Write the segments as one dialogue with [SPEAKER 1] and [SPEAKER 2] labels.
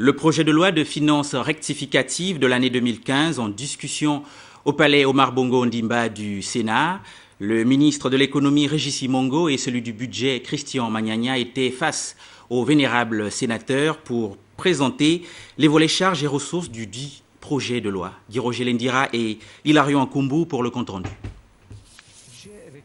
[SPEAKER 1] Le projet de loi de finances rectificative de l'année 2015 en discussion au palais Omar Bongo Ondimba du Sénat. Le ministre de l'économie Régis Simongo et celui du budget Christian Magnagna étaient face aux vénérables sénateurs pour présenter les volets charges et ressources du dit projet de loi. Guy Roger Lendira et Hilarion Nkumbu pour le compte rendu.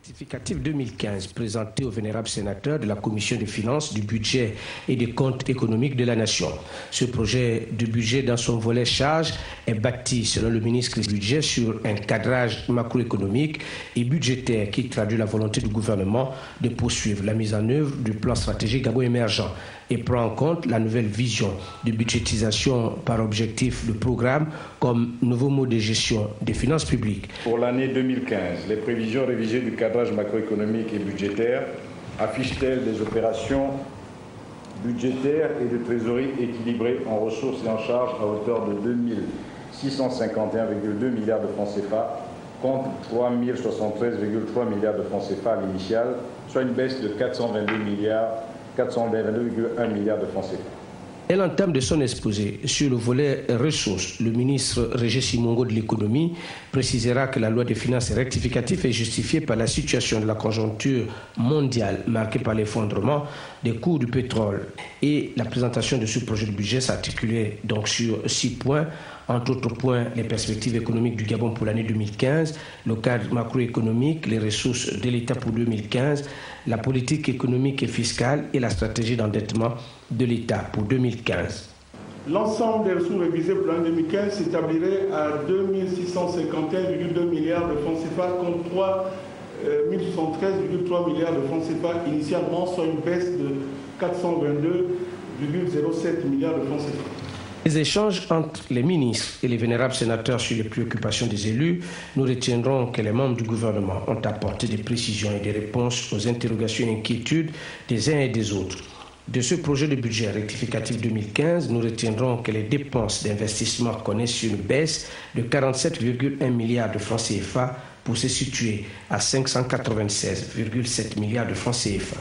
[SPEAKER 2] Rectificatif 2015 présenté aux vénérables sénateurs de la Commission des finances, du budget et des comptes économiques de la Nation. Ce projet de budget dans son volet charge est bâti, selon le ministre du budget, sur un cadrage macroéconomique et budgétaire qui traduit la volonté du gouvernement de poursuivre la mise en œuvre du plan stratégique Gabon émergent et prend en compte la nouvelle vision de budgétisation par objectif de programme comme nouveau mode de gestion des finances publiques.
[SPEAKER 3] Pour l'année 2015, les prévisions révisées du cadrage macroéconomique et budgétaire affichent-elles des opérations budgétaires et de trésorerie équilibrées en ressources et en charges à hauteur de 2 651,2 milliards de francs CFA contre 3 073,3 milliards de francs CFA à l'initiale, soit une baisse de 422,1 milliards de francs CFA.
[SPEAKER 2] Elle entame de son exposé sur le volet ressources. Le ministre Régis Simongo de l'économie précisera que la loi des finances rectificative est justifiée par la situation de la conjoncture mondiale marquée par l'effondrement des cours du pétrole. Et la présentation de ce projet de budget s'articulait donc sur 6 points. Entre autres points, les perspectives économiques du Gabon pour l'année 2015, le cadre macroéconomique, les ressources de l'État pour 2015, la politique économique et fiscale et la stratégie d'endettement de l'État pour 2015.
[SPEAKER 4] L'ensemble des ressources révisées pour l'année 2015 s'établirait à 2 651,2 milliards de francs CFA contre 3 073,3 milliards de francs CFA initialement, soit une baisse de 422,07 milliards de francs CFA.
[SPEAKER 2] Les échanges entre les ministres et les vénérables sénateurs sur les préoccupations des élus, nous retiendrons que les membres du gouvernement ont apporté des précisions et des réponses aux interrogations et inquiétudes des uns et des autres. De ce projet de budget rectificatif 2015, nous retiendrons que les dépenses d'investissement connaissent une baisse de 47,1 milliards de francs CFA pour se situer à 596,7 milliards de francs CFA.